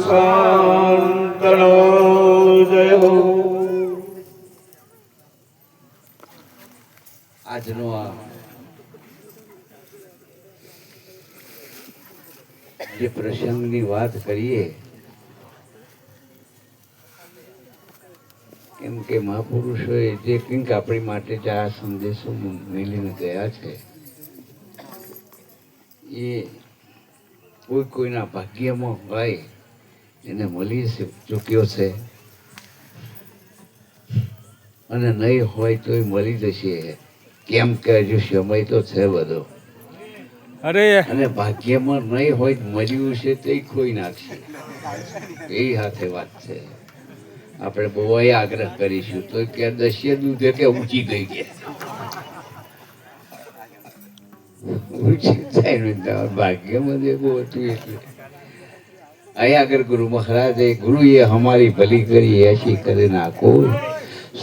શાંતનો જય હો. આજનો આ જે પ્રસંગની વાત કરીએ, કેમ કે મહાપુરુષોએ જે કંઈક આપણી માટે જે આ સંદેશો મેળવીને ગયા છે, એ કોઈના ભાગ્યમાં હોય એને મળી ચૂક્યો છે, અને નહીં હોય તો મળી જશે. કેમ કે હજુ સમય તો છે બધો, અને ભાગ્યમાં નહીં હોય મળ્યું છે તે ખોઈ નાખશે. એ હાથે વાત છે. આપણે બહુ આગ્રહ કરીશું તો કે 10 દૂધે કે ઊંચી ગઈ ગયા, ઊંચી થાય ભાગ્યમાં જે બહુ હતું એટલે અહીંયા આગળ ગુરુ મહારાજે ગુરુએ અમારી ભલી કરી એસી કરી નાખો,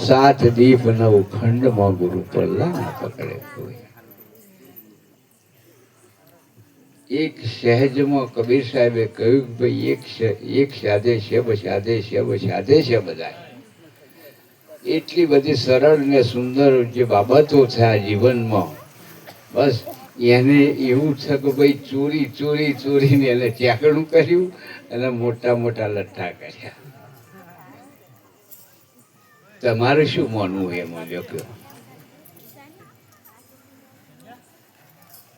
7 દીપ 9 ખંડમાં ગુરુ પલ્લા ના પકડે કોઈ. એક સહેજમાં કબીર સાહેબે કહ્યું કે ભાઈ એક સાધે શબ સાધે શબ સાધે છે. બધા એટલી બધી સરળ ને સુંદર જે બાબતો છે આ જીવનમાં, બસ એને એવું છે કે ભાઈ ચોરી ચોરી ચોરીને એને ચાકણું કર્યું અને મોટા મોટા લઠ્ઠા કર્યા. તમારું શું માનવું એમાં જો કહો?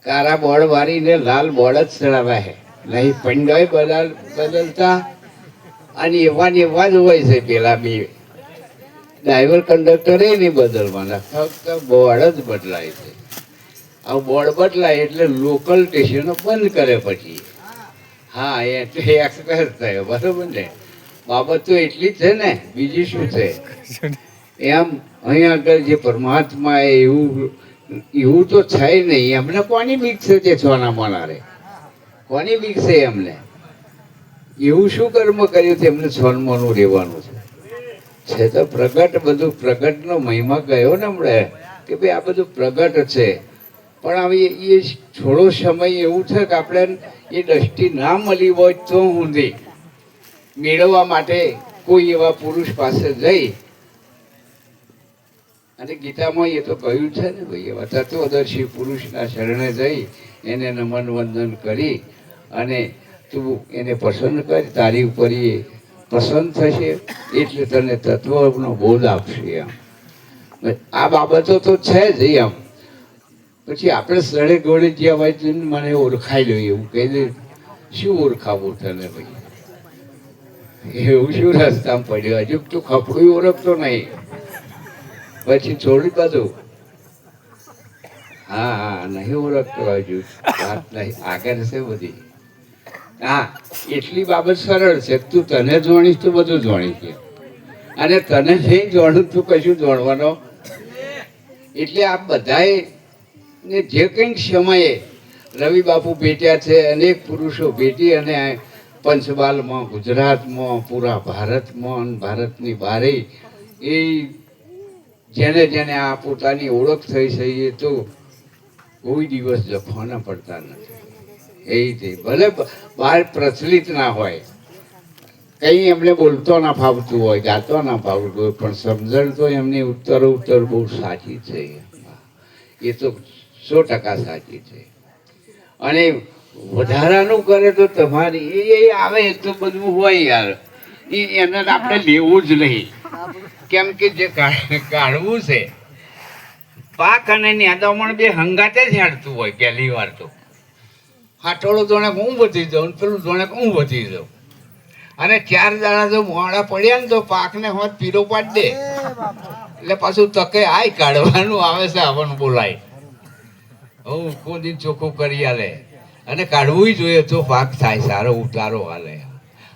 કારા બોર્ડ વાળીને લાલ બોર્ડ જ ચડાવ્યા છે, નહીં પંડોય બદલતા, અને એવા ને એવા જ હોય છે. પેલા બે ડ્રાઈવર કંડક્ટર એ નહીં બદલવાના, ફક્ત બોર્ડ જ બદલાય છે. આ બોર્ડ બદલાય એટલે લોકલ સ્ટેશનો બંધ કરે પછી. હા, એટલે એક્સપ્રેસ થયો, બરોબર ને? બાબત તો એટલી જ છે ને, બીજી શું છે? એમ અહીંયા આગળ જે પરમાત્મા એવું તો છે નહીં. એમને કોની બીક છે તે છોના મોનારે? કોની બીક છે એમને? એવું શું કર્મ કર્યું છે એમને છોનમોનું રહેવાનું છે? તો પ્રગટ, બધું પ્રગટનો મહિમા ગયો ને હમણે કે ભાઈ આ બધું પ્રગટ છે. પણ હવે એ થોડો સમય એવું છે કે આપણે એ દ્રષ્ટિ ના મળી હોય તો ઊંધી મેળવવા માટે કોઈ એવા પુરુષ પાસે જઈ, અને ગીતામાં એ તો કહ્યું છે ને ભાઈ, એવા તત્વદર્શી પુરુષના શરણે જઈ એને નમન વંદન કરી અને તું એને પસંદ કર, તારી ઉપર એ પસંદ થશે એટલે તને તત્વનો બોધ આપશે. એમ આ બાબતો તો છે જ. એમ પછી આપણે સડે ગોળે જ્યાં હોય મને ઓળખાઈ લો એવું કહી દે. શું ઓળખાવું તને ભાઈ? એવું શું રસ્તામાં પડ્યો? હજુ તું ખપડું ઓળખતો નહીં, પછી છોડી બધું. હા, નહીં ઓળખતો હજુ, વાત નહીં આગળ છે બધી. હા, એટલી બાબત સરળ છે. તું તને જોણીશ તો બધું જોણીશ, અને તને નહીં જોણું તું કશું જોડવાનો. એટલે આ બધાએ ને જે કંઈક સમયે રવિ બાપુ ભેટ્યા છે, અનેક પુરુષો ભેટી અને પંચમહાલમાં, ગુજરાતમાં, પૂરા ભારતમાં, ભારતની બહારે એ જેને જેને આ પોતાની ઓળખ થઈ છે એ તો કોઈ દિવસ જખવાના પડતા નથી. એ રીતે ભલે બહાર પ્રચલિત ના હોય, કંઈ એમને બોલતો ના ફાવતું હોય, ગાતો ના ફાવતું હોય, પણ સમજણ તો એમની ઉત્તર બહુ સાચી છે. એ તો 100% સાચી છે. અને વધારાનું કરે તો તમારી એ આવે તો બધું હોય યાર, એને આપણે લેવું જ નહીં. કેમ કે જે કાઢવું છે, પાક અને નેદામણ બે હંગાતે જ હેડતું હોય. પહેલી વાર તો હાટોળો જોણે હું વધી જાઉં, પેલું જોણે હું વધી જાઉં, અને 4 દાડા જો મોડા પડ્યા ને તો પાકને હોત પીરો પાડી દે. એટલે પાછું તકે આય કાઢવાનું આવે છે, આવવાનું બોલાય હું કોઈ ચોખ્ખું કરી આલે. અને કાઢવું જોઈએ તો પાક થાય, સારો ઉતારો હાલે.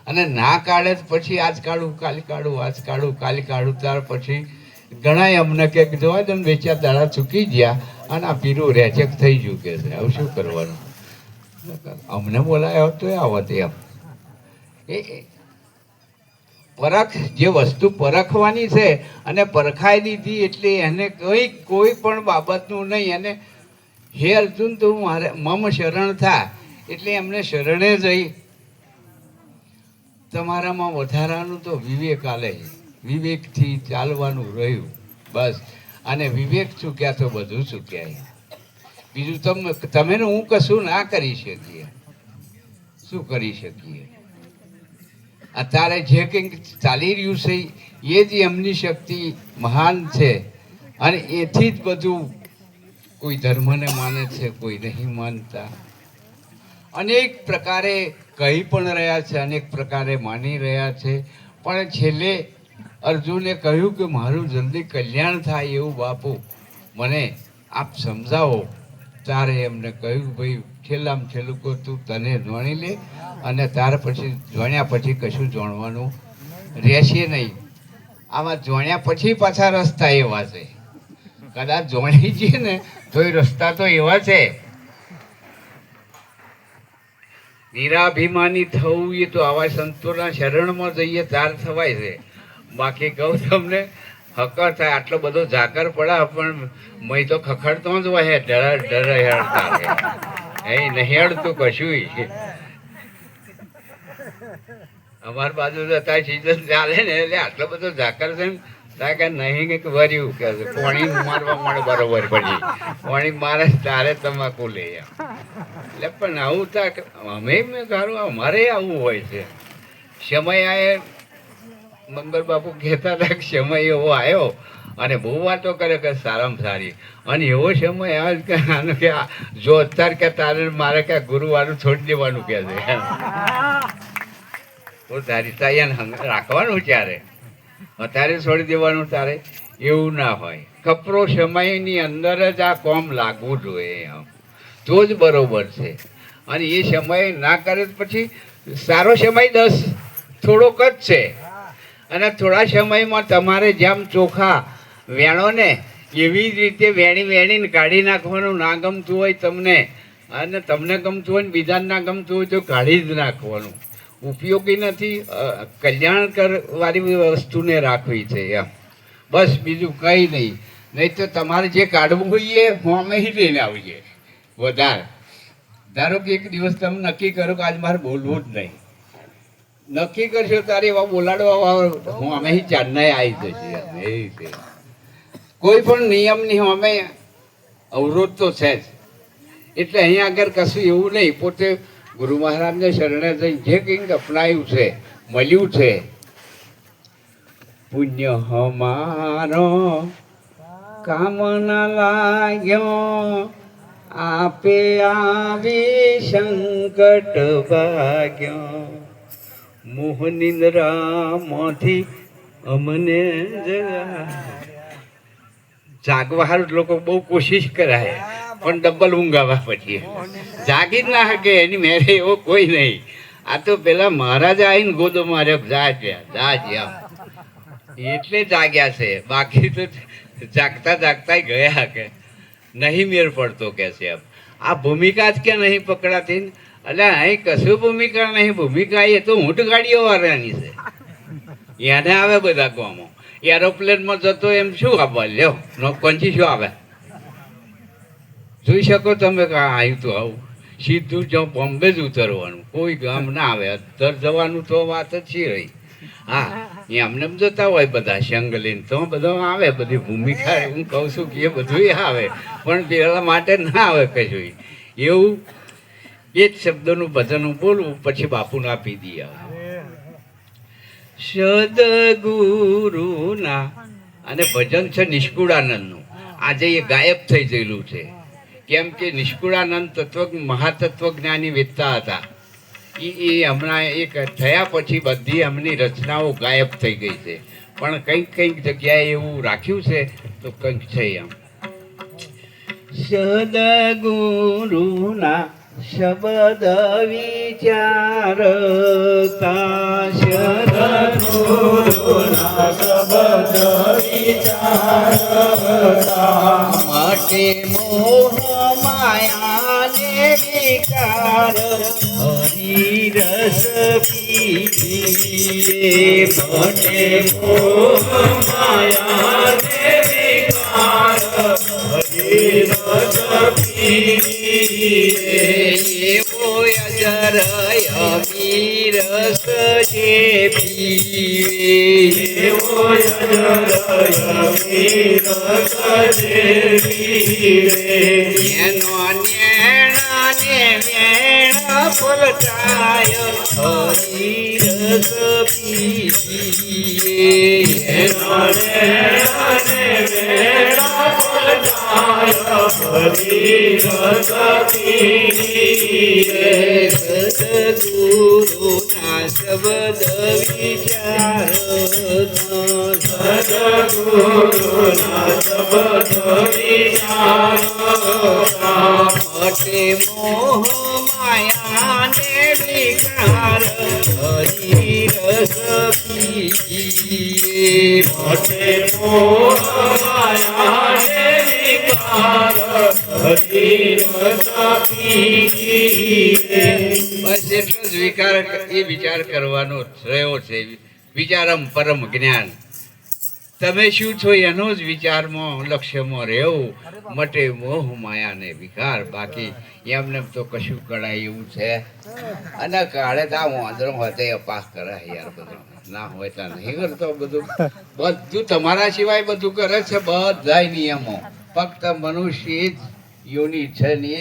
અને ના કાઢે પછી આજ કાઢું કાલે કાઢું, આજ કાઢું કાલે કાઢું, ત્યાર પછી ઘણા અમને કે જોવા દો ને 2-4 દાડા ચૂકી ગયા અને આ પીરું રેચેક થઈ ગયું કે છે. હવે શું કરવાનું? અમને બોલાયો તો આવત. એમ એ પરખ, જે વસ્તુ પરખવાની છે અને પરખાઈ દીધી એટલે એને કોઈ પણ બાબતનું નહીં. અને હે અર્જુન તું મારે મમ શરણ થા, એટલે એમને શરણે જઈ તમારામાં વધારાનું તો વિવેક આલે, વિવેકથી ચાલવાનું રહ્યું બસ. અને વિવેક ચૂક્યા તો બધું ચૂક્યા. બીજું તમે ને હું કશું ના કરી શકીએ. શું કરી શકીએ? અત્યારે જે કંઈક ચાલી રહ્યું છે એ જ એમની શક્તિ મહાન છે. અને એથી જ બધું, કોઈ ધર્મને માને છે, કોઈ નહીં માનતા. અનેક પ્રકારે કહી પણ રહ્યા છે, અનેક પ્રકારે માની રહ્યા છે. પણ છેલ્લે અર્જુને કહ્યું કે મારું જલ્દી કલ્યાણ થાય એવું બાપુ મને આપ સમજાવો. ત્યારે એમને કહ્યું ભાઈ છેલ્લામાં છેલ્લું કહું તું તને જાણી લે, અને ત્યાર પછી જાણ્યા પછી કશું જાણવાનું રહેશે નહીં. આમાં જાણ્યા પછી પાછા રસ્તા એવા છે. કદાચ જાણી જઈએ ને તો એ રસ્તા તો એવા છે. નિરાભિમાની થવું એ તો આવા સંતોના શરણમાં જઈએ ત્યાર થવાય છે. બાકી કહું તમને હકર થાય આટલો બધો ઝાકર પડા પણ મય તો ખખડતો જ હોય ડર હેડતા એ નહીં હેડતું કશું. અમારી બાજુ અત્યારે સિઝન ચાલે ને એટલે આટલો બધો ઝાકર છે ને કે નહીં કંઈક વર્યું કે પાણી મારવા મળે બરોબર પછી પાણી મારે તારે તમાકુ લે એટલે પણ આવું થાય અમે મેં સારું અમારે આવું હોય છે. સમય આએ મંગળ બાપુ કહેતા હતા કે સમય એવો આવ્યો અને બહુ વાતો કરે કે સારામાં સારી, અને એવો સમય આવ્યો કે આનું કે જો અત્યારે કે તારે મારે કે ગુરુવારનું છોડી દેવાનું કે છે તો તારી તૈયાર રાખવાનું ત્યારે અત્યારે છોડી દેવાનું તારે એવું ના હોય. કપરો સમયની અંદર જ આ કોમ લાગવું જોઈએ તો જ બરોબર છે. અને એ સમય ના કરે પછી સારો સમય 10 થોડોક જ છે. અને થોડા સમયમાં તમારે જેમ ચોખા વેણો ને એવી જ રીતે વેણીને કાઢી નાખવાનું. ના ગમતું હોય તમને અને તમને ગમતું હોય ને બીજાને ના ગમતું હોય તો કાઢી જ નાખવાનું. ઉપયોગી નથી, કલ્યાણ કરવાની વસ્તુને રાખવી છે એમ બસ, બીજું કંઈ નહીં. નહીં તો તમારે જે કાઢવું હોય એ અમે લઈને આવીએ. વધારે ધારો કે એક દિવસ તમે નક્કી કરો કે આજ મારે બોલવું જ નહીં, નક્કી કરશો તારે એવા બોલાડવા હું અમે ચાંદનાએ આવી જશે. એ રીતે કોઈ પણ નિયમની અમે અવરોધ તો છે જ. એટલે અહીંયા આગળ કશું એવું નહીં. પોતે ગુરુ મહારાજને શરણે જઈ જે કંઈક અપનાવ્યું છે, મળ્યું છે. પુણ્ય હમારો કામ ના લાગ્યો, આપે આવી સંકટ ભાગ્યો, મોહ નિંદ્રામાંથી અમને જાગવા હારું લોકો બહુ કોશિશ કરાય પણ ડબલ ઊંઘાવા પછી જાગી જ ના શકે. એની મેરે એવો કોઈ નહીં. આ તો પેલા મહારાજા આવીને ગોદો માર્યો જા એટલે જાગ્યા છે. બાકી તો જાગતા ગયા કે નહીં મેર પડતો કે છે. આ ભૂમિકા જ કે નહીં પકડાતી. એટલે અહીં કશું ભૂમિકા નહીં. ભૂમિકા એ તો ઊંટ ગાડીઓ વાળાની છે. એને આવે બધા ગામો. એરોપ્લેનમાં જતો એમ શું આવવા લ્યો નોકંજી શું આવે જોઈ શકો તમે કે આવ્યું તો આવું સીધું જ બોમ્બે જ ઉતરવાનું, કોઈ ગામ ના આવે. અત્તર જવાનું તો વાત જ છે રહી. હા એમને એમ જતા હોય બધા સંગ લઈને તો બધા આવે. બધી ભૂમિકા હું કહું છું કે એ બધું આવે પણ પેલા માટે ના આવે કશું. એવું એ જ શબ્દનું ભજન હું બોલું પછી બાપુને આપી દઈએ. સદગુરુના અને ભજન છે નિષ્કુળાનંદનું. આજે એ ગાયબ થઈ ગયેલું છે. કેમ કે નિષ્કુળાનંદ મહાતત્વજ્ઞાની વેદતા હતા. એ હમણાં એક થયા પછી બધી એમની રચનાઓ ગાયબ થઈ ગઈ છે. પણ કંઈક જગ્યાએ એવું રાખ્યું છે તો કંઈક છે એમ. સદગુરુના શબ્દ વિચારતા, સદગુરુના શબ્દ વિચારતા, માટે મોહ માયાને વિકાર હરિ રસ પીએ. માટે મોહ માયાને વિકાર હરિ રસ પીએ. એવો અજર અમીરસ જે પીવે એવો યજ્ઞ એનો નેણા ને વેણા પલટાય હરિરસ પીવે એનો નેણા ને વેણા પલટાય હરિરસ પીવે સદગુરુના શબ્દ વિચાર સદગુરુના શબ્દ વિચાર મટે મોહ માયા ને વિકાર હરિરસ પીવે મટે મોહ માયા ને વિકાર હરિરસ પીવે બસ એટલો જ વિચાર કરવાનો રહ્યો છે. વિચારમ પરમ જ્ઞાન. તમે શું છો એનો જ વિચારમાં લક્ષ્યમાં રહેવું. મટે મોહ માયા ને વિકાર. બાકી એમને તો કશું કરાય એવું છે અને કાળે તા વાંદરો હોતે અપાસ કરાય યાર બધું ના હોય તો નહીં કરતો. બધું તમારા સિવાય બધું કરે છે બધા નિયમો. ફક્ત મનુષ્ય જ યોની છે ને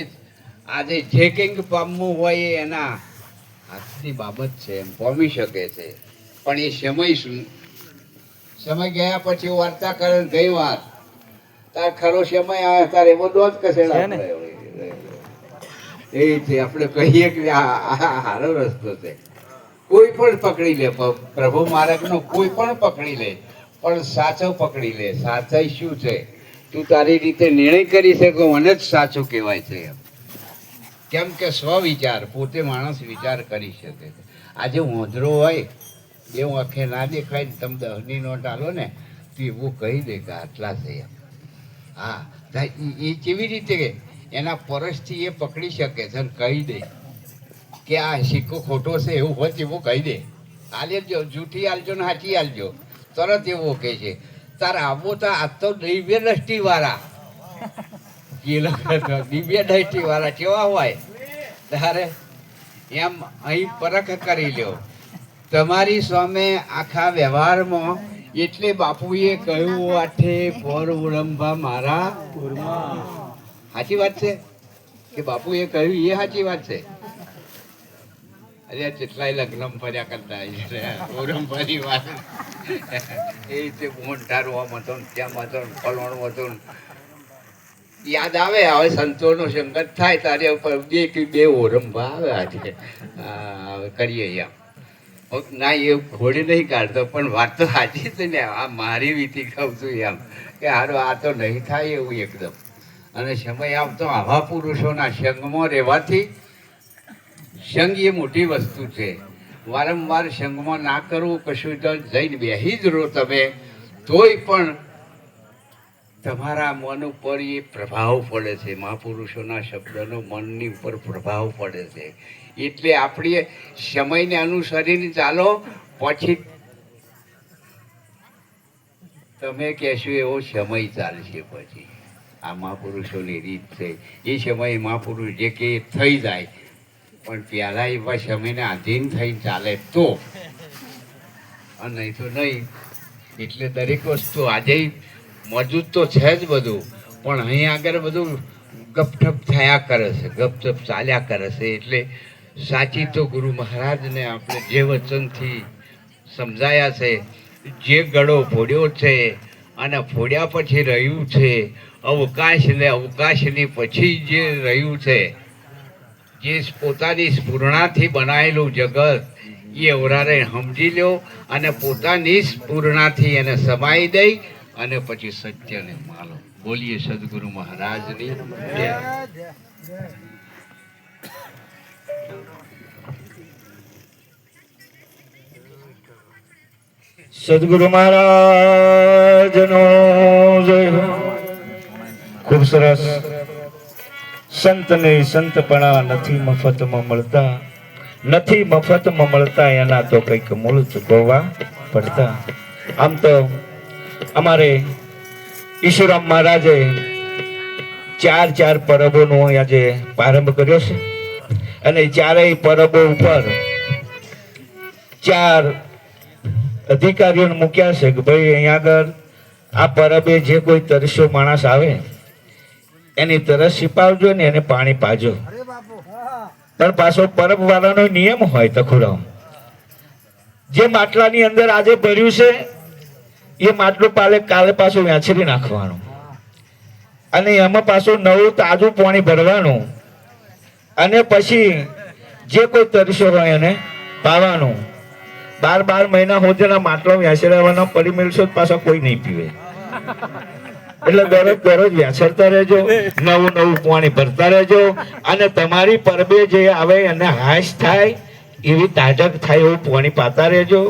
આજે જે કંઈક પામવું હોય એ એના હાથની બાબત છે, એમ પામી શકે છે. પણ એ સમય શું? સમય ગયા પછી વાર્તા કરે ગઈ વાત. તાર ખરો સમય આવે તારે એવો દોધ કસેડા એ છે. આપણે કહીએ કે આ સારો રસ્તો છે. કોઈ પણ પકડી લે, પ્રભુ માર્ગનો કોઈ પણ પકડી લે, પણ સાચો પકડી લે. સાચાઈ શું છે? તું તારી રીતે નિર્ણય કરી શકો મને જ સાચું કહેવાય છે એમ. કેમ કે સ્વવિચાર, પોતે માણસ વિચાર કરી શકે છે. આજે વાંદરો હોય એવું આંખે ના દેખાય ને તમે 10ની નોટ આલો ને તો એવું કહી દે કે આટલા છે એમ. હા, એ કેવી રીતે એના પરસથી એ પકડી શકે છે અને કહી દે કે આ સિક્કો ખોટો છે એવું હોય એવું કહી દે. આલજો, જૂઠી આલજો ને સાચી આલજો, તરત એવું કહે છે. તાર આવો તો આ તો દિવ્ય દ્રષ્ટિ વાળા દિવ્ય દ્રષ્ટિ વાળા કેવા હોય તારે એમ અહીં પરખ કરી લ્યો તમારી સામે આખા વ્યવહારમાં. એટલે બાપુએ કહ્યું આઠે પર ઉડંબા મારા સાચી વાત છે કે બાપુએ કહ્યું એ સાચી વાત છે. અરે કેટલાય લગ્ન ફર્યા કરતા ઉડંબાની વાત એ રીતે મોંઢારું આમ હતો ને ત્યાં હતો ને ફલવાનું હતું. યાદ આવે હવે સંતોનો સંગત થાય તારે બે ઓરંભા આવે આજે કરીએ એમ. ના એ ઘોડી નહીં કાઢતો પણ વાત તો સાચી છે ને. આ મારી વીતી કહું છું એમ કે હારો આ તો નહીં થાય એવું એકદમ. અને સમય આવતો આવા પુરુષોના સંગમાં રહેવાથી, સંગ એ મોટી વસ્તુ છે. વારંવાર સંગમાં ના કરવું કશું તો જઈને બેસી જ રહો તમે તોય પણ તમારા મન ઉપર એ પ્રભાવ પડે છે. મહાપુરુષોના શબ્દનો મનની ઉપર પ્રભાવ પડે છે. એટલે આપણે સમયને અનુસરીને ચાલો, પછી તમે કહેશો એવો સમય ચાલશે. પછી આ મહાપુરુષોની રીત છે. એ સમયે મહાપુરુષ જે કે થઈ જાય, પણ પહેલાં એવા સમયને આધીન થઈને ચાલે તો, અને નહીં તો નહીં. એટલે દરેક વસ્તુ આજે મોજૂદ તો છે જ બધું, પણ અહીં આગળ બધું ગપઠપ થયા કરે છે, ગપચપ ચાલ્યા કરે છે. એટલે સાચી તો ગુરુ મહારાજને આપણે જે વચનથી સમજાયા છે, જે ગળો ફોડ્યો છે અને ફોડ્યા પછી રહ્યું છે અવકાશ ને અવકાશની પછી જે રહ્યું છે, જે પોતાની સ્ફૂર્ણાથી બનાવેલું જગત એ અવરારે સમજી લો અને પોતાની સ્ફૂર્ણાથી એને સમાઈ દઈ અને પછી સત્યને માનો. બોલીએ સદગુરુ મહારાજની જય. સદગુરુ મહારાજનો જય હો. ખૂબ સરસ. સંતને સંતપણા નથી મફતમાં મળતા, નથી મફતમાં મળતા, એના તો કંઈક મૂળ ચૂકવવા પડતા. આમ તો અમારે ઈશ્વરામ મહારાજે 4 પરબોનો આજે પ્રારંભ કર્યો છે અને ચારેય પરબો ઉપર 4 અધિકારીઓને મૂક્યા છે કે ભાઈ અહીંયા આગળ આ પરબે જે કોઈ તરસ્યો માણસ આવે એની તરસ છીપાવજો ને એને પાણી પાજો. પણ પાછો પરબ વાળાનો નિયમ હોય તખુરામ, જે માટલાની અંદર આજે ભર્યું છે એ માટલું કાલે પાછું વેચરી નાખવાનું અને એમાં પાછું નવું તાજું પાણી ભરવાનું અને પછી જે કોઈ તરસ્યો હોય એને પાવાનું. 12 મહિના સુધીના માટલો વેચરાવાનો પડી મેળશો પાછા કોઈ નહીં પીવે. એટલે દરરોજ વેચરતા રહેજો, નવું પાણી ભરતા રહેજો અને તમારી પરબે જે આવે એને હાશ થાય એવી તાજક થાય એવું પાણી પાતા રહેજો.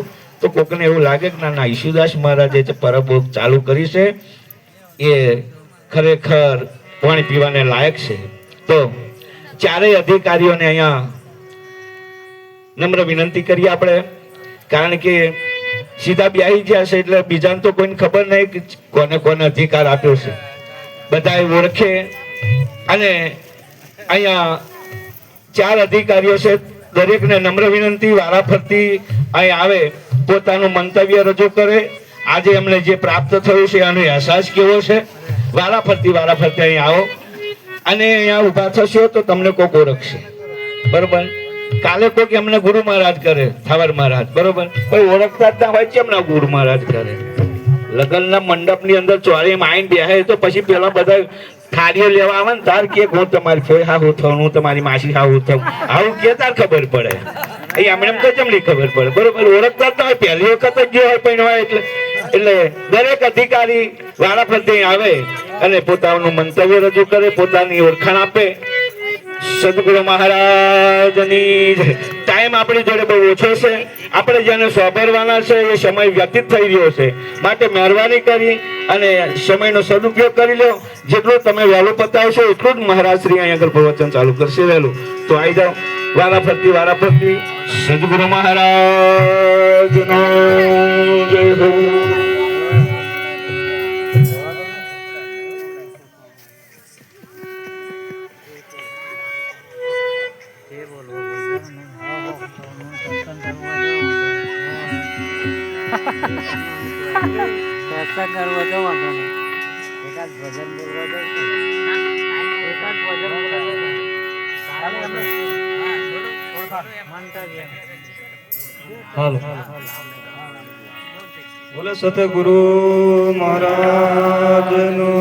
તો કોકને એવું લાગે કે ના ઈશુદાસ મહારાજે જે પરબ ચાલુ કરી છે એ ખરેખર પાણી પીવાને લાયક છે. તો ચારેય અધિકારીઓને અહીંયા નમ્ર વિનંતી કરીએ આપણે, કારણ કે સીધા બેસી ગયા છે એટલે બીજાને તો કોઈને ખબર નહીં કે કોને અધિકાર આપ્યો છે. બધા ઓળખે અને અહીંયા 4 અધિકારીઓ છે, દરેકને નમ્ર વિનંતી વારાફરતી અહીં આવે, પોતાનું મંતવ્ય રજૂ કરે. આજે એમને જે પ્રાપ્ત થયું છે એનો અહેસાસ કેવો છે, વારાફરતી અહીં આવો અને અહીંયા ઊભા થશો તો તમને કોક ઓળખશે. બરોબર, કાલે કોઈક એમને ગુરુ મહારાજ કરે, થાવર મહારાજ, બરોબર, કોઈ ઓળખતા જ ના હોય છે એમના ગુરુ મહારાજ કરે. લગ્નના મંડપની અંદર ચોરીમાં આવીને બેસે તો પછી પેલા બધા થાળીઓ લેવા આવે ને તાર કે હું તમારી ફોઈ હા હું થઉં, હું તમારી માસી હા હું થઉં, આવું કે તાર ખબર પડે. એમને એમ તો જમણી ખબર પડે. બરોબર, ઓળખતા જ ના હોય, પહેલી વખત જ જે હોય પણ હોય એટલે દરેક અધિકારી વાળા પ્રત્યે આવે અને પોતાનું મંતવ્ય રજૂ કરે, પોતાની ઓળખાણ આપે. સદગુરુ મહારાજની ટાઈમ આપણી જોડે બહુ ઓછો છે, આપણે જેને સોંપરવાના છે એ સમય વ્યતીત થઈ રહ્યો છે, માટે મહેરબાની કરી અને સમયનો સદુપયોગ કરી લો. જેટલું તમે વહેલું પતાવશો એટલું જ મહારાજ શ્રી અહીંયા આગળ પ્રવચન ચાલુ કરશે વહેલું. તો આવી જાઓ વારાફરતી સદગુરુ મહારાજનો જય હો. સત્સંગ કરવો તો વાંધો નહીં, એકાદ ભજન બોલવા દો, એકાદ ભજન બોલવા દો. હાલો બોલે સતગુરુ મહારાજનો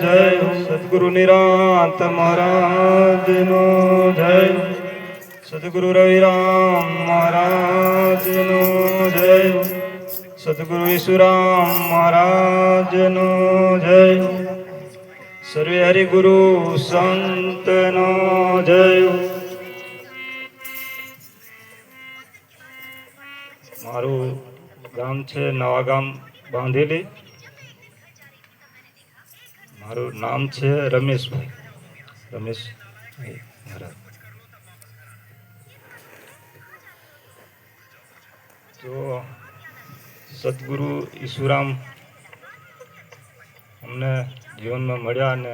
જય, સદગુરુ નિરાંત મહારાજનો જય, સદગુરુ રવિરામ મહારાજનો જય, સદગુરુ ઈશુરામ મહારાજનો જય, સર્વે હરિગુરુ સંતનો જય. મારું ગામ છે નવા ગામ બાંધેલી. મારું નામ છે રમેશભાઈ મહારાજ. તો સદગુરુ ઈશુરામ અમને જીવનમાં મળ્યા અને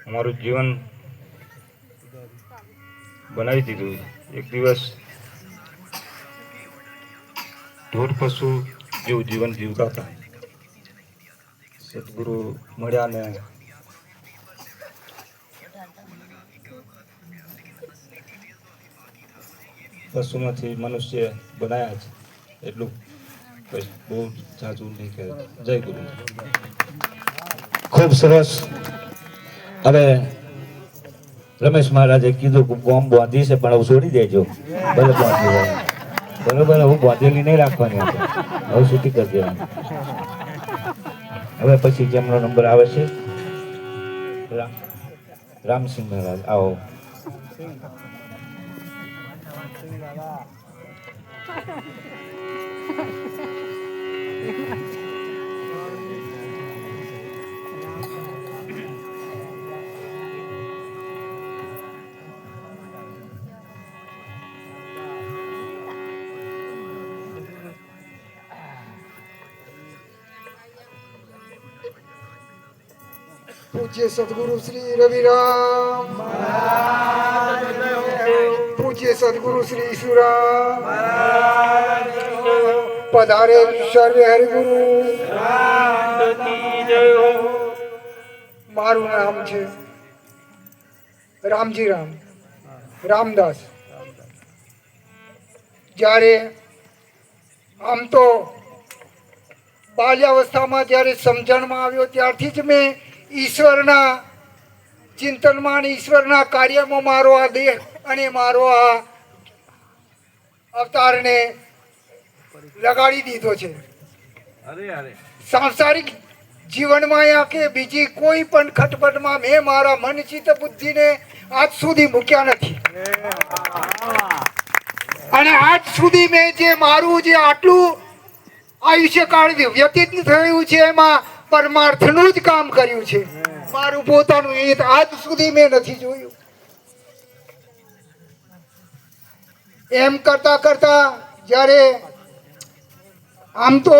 અમારું જીવન બનાવી દીધું. એક દિવસ ઢોર પશુ જેવું જીવન જીવતા હતા. સદગુરુ મળ્યા ને પશુમાંથી મનુષ્ય બનાયા છે. એટલું બહુ જાજુ નહીં કહે. જય ગુરુ. ખૂબ સરસ. હવે રમેશ મહારાજે કીધું કે બોમ્બ બાંધી છે પણ હવે છોડી દેજો, ભલે બાંધી હોય, બરોબર. હું બાંધેલી નહીં રાખવાની, આપણે હવે છૂટી કરી દેવાની. હવે પછી જેમનો નંબર આવે છે રામસિંહ મહારાજ, આવો. પૂજ્ય સદગુરુ શ્રી રવિરામ, પૂજ્ય સદગુરુ શ્રી ઈશુરામ, પધારે સર્વે હરિગુરુ. મારું નામ છે રામજી રામ રામદાસ. જ્યારે આમ તો બાલ્યાવસ્થામાં જ્યારે સમજણમાં આવ્યો ત્યારથી જ મેં ઈશ્વરના ચિંતનમાં અને ઈશ્વરના કાર્યમાં મારો આ દેહ અને મારો આ અવતારને લગાડી દીધો છે. સાંસારિક જીવનમાં યા કે બીજી કોઈ પણ ખટપટમાં મેં મારા મન ચિત્ત બુદ્ધિને આજ સુધી મૂક્યા નથી. અને આજ સુધી મેં જે મારું જે આટલું આયુષ્યકાળ વ્યતીત થયું છે એમાં પરમાર્થનું જ કામ કર્યું છે. મારું પોતાનું હિત આજ સુધી મેં નથી જોયું. એમ કરતા કરતા જ્યારે આમ તો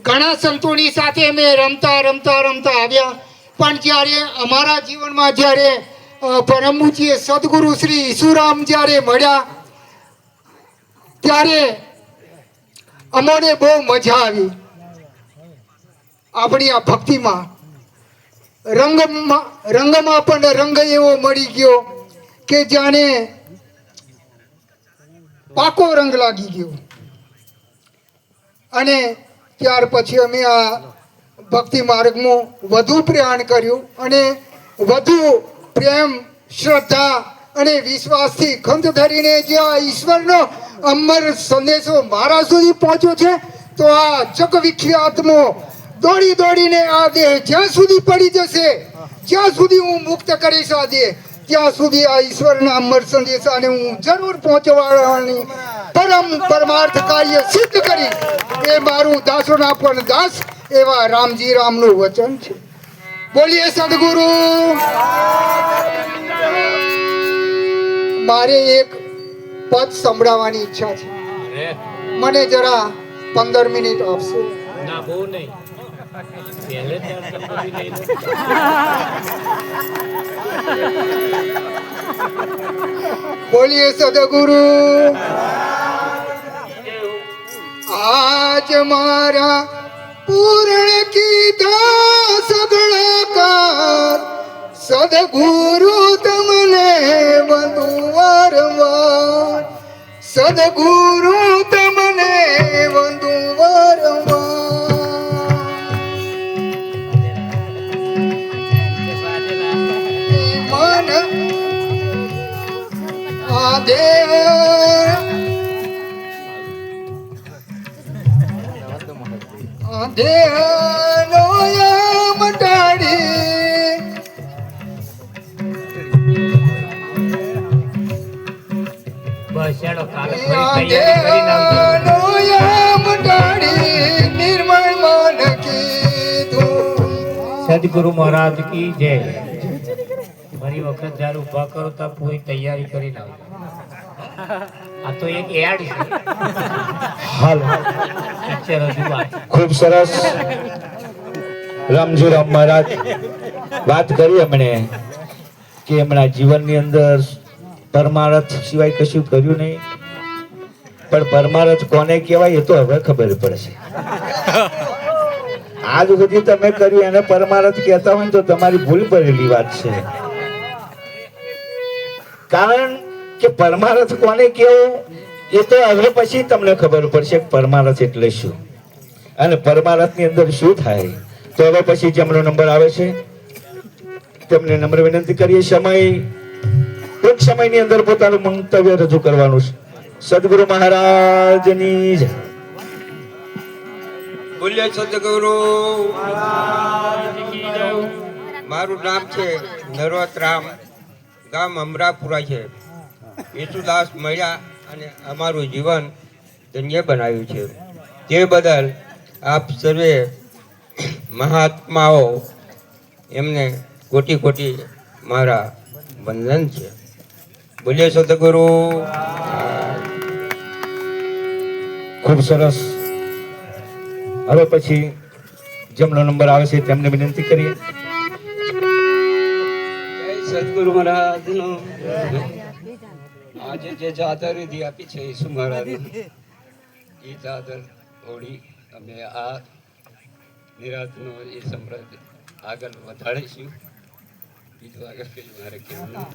ઘણા સંતોની સાથે મેં રમતા આવ્યા, પણ જ્યારે અમારા જીવનમાં જ્યારે પરમ પૂજ્ય સદગુરુ શ્રી ઈસુરામ જ્યારે મળ્યા ત્યારે અમને બહુ મજા આવી. આપણી આ ભક્તિમાં રંગમાં પણ રંગ એવો મળી ગયો કે જાણે પાકો રંગ લાગી ગયો. અને ત્યાર પછી અમે આ ભક્તિ માર્ગમાં વધુ પ્રયાણ કર્યું અને વધુ પ્રેમ શ્રદ્ધા અને વિશ્વાસથી ખંત ધરીને જે આ ઈશ્વરનો અમર સંદેશો મારા સુધી પહોંચ્યો છે, તો આ જગ વિખ્યાતમાં દોડીને આ દેહ જ્યાં સુધી પડી જશે, જ્યાં સુધી હું મુક્ત કરીશ આ દેહ, ત્યાં સુધી આ ઈશ્વરના અમર સંદેશાને હું જરૂર પહોંચવાડવાની પરમાર્થ કાર્ય સિદ્ધ કરી એ મારું દાસોના પણ દાસ એવા રામજી રામનું વચન છે. બોલીએ સદગુરુ. મારે એક પદ સંભળાવવાની ઈચ્છા છે. મને જરા 15 મિનિટ આપશો? ના, બહુ નહીં. બોલીએ સદગુરુ. આજ મારા પૂર્ણ કીધા સગળા કાર, સદગુરુ તમને વધુ વારંવાર, સદગુરુ તમને વધુ વારંવાર. મન આદે દેહનો મટાડી બસ હેડો, કાલે ફરી તૈયારી કરી નાખજો. મટાડી નિર્મળ મન કીધું. સદગુરુ મહારાજ કી જય. ફરી વખત જયારે ઉભા કરો તો પૂરી તૈયારી કરી નાખજો. આ તો એક એડ છે. હાલ પિક્ચર રજૂઆત. ખૂબ સરસ. રામજી રામ મહારાજ વાત કરી એમણે કે એમના જીવનની અંદર પરમાર્થ સિવાય કશું કર્યું નહીં, પણ પરમાર્થ કોને કહેવાય એ તો હવે ખબર પડશે. આજ સુધી તમે કર્યું એને પરમાર્થ કહેતા હોય તો તમારી ભૂલ ભરેલી વાત છે. કારણ કે પરમાર્થ કોને કહેવું એ તો હવે પછી તમને ખબર પડશે કે પરમાર્થ એટલે શું અને પરમાર્થની અંદર શું થાય. તો હવે પછી જેમનો નંબર આવે છે તેમને નમ્ર વિનંતી કરીએ, ટૂંક સમયની અંદર પોતાનું મંતવ્ય રજૂ કરવાનું છે. સદગુરુ મહારાજની જય. બોલ્ય સદગુરુ. મારું નામ છે નરોત્રામ, ગામ અમરાપુરા છે. યેસુદાસ મળ્યા અને અમારું જીવન ધન્ય બનાવ્યું છે. તે બદલ આપ સર્વે મહાત્માઓ એમને કોટી કોટી મારા વંદન છે. બોલ્ય સદગુરુ. ખૂબ સરસ. હવે પછી જેમનો નંબર આવે છે તેમને વિનંતી કરીએ. જય સદગુરુ મહારાજનો આજે જે જાતા વિધિ આપી છે ઈસુ મહારાજ એ ચાદર ઓળી અમે આ નિરાતનો એ સમૃદ્ધ આગળ વધારીશું. બીજું આગળ કંઈ મારે કહેવું નથી.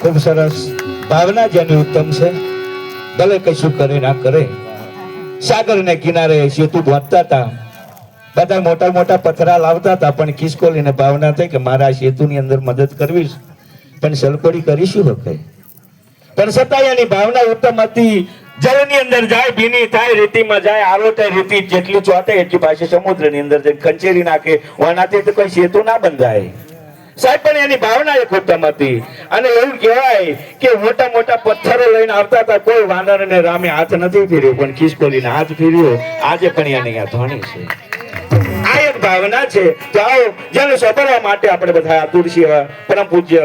ખૂબ સરસ. ભાવના જેની ઉત્તમ છે, ભલે કશું કરે ના કરે. સાગરને કિનારે સેતુ બાંધતા હતા, બધા મોટા મોટા પથરા લાવતા હતા, પણ ખિસકોલીને ભાવના થઈ કે મારા સેતુની અંદર મદદ કરવી છે, પણ સલકોડી કરીશું હકે. પણ છતાંય એની ભાવના ઉત્તમ હતી. જળની અંદર જાય, ભીની થાય, રેતીમાં જાય, આરોટે રેતી જેટલી ચોટે એટલી પાછી સમુદ્રની અંદર જઈને ખંચેરી નાખે. ઓનાથી તો કોઈ સેતુ ના બંધાય સાહેબ. પણ એની ભાવના એક ઉત્તમ હતી. અને એવું કહેવાય કે મોટા મોટા પથ્થરો લઈને આવતા હતા, કોઈ વાનરને રામે હાથ નથી ફેર્યો, પણ ખિસકોલીને હાથ ફેર્યો. આજે પણ એની આ ધોણી છે. આ એક ભાવના છે. તો આવો જેને સફળવા માટે આપણે બધા આતુર છીએ. પરમ પૂજ્ય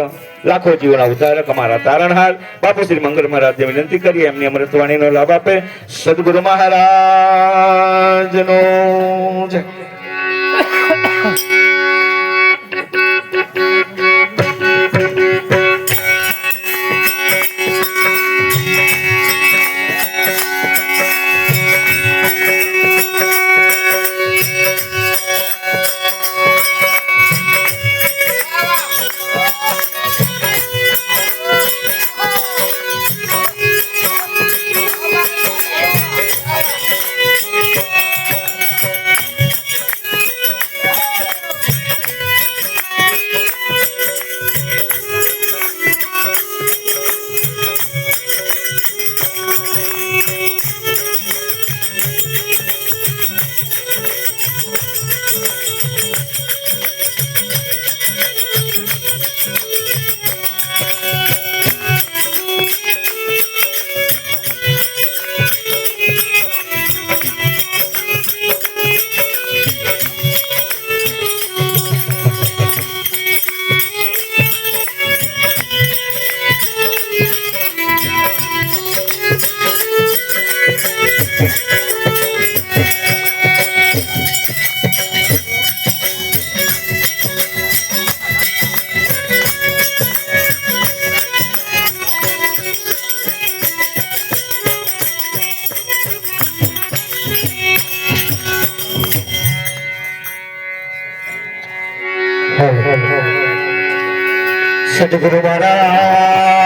લાખો જીવના ઉદ્ધારક અમારા તારણહાર બાપુ શ્રી મંગળ મહારાજને વિનંતી કરીએ એમની અમૃતવાણીનો લાભ આપે. સદગુરુ મહારાજનો જય. સદગુરુ મહારાજ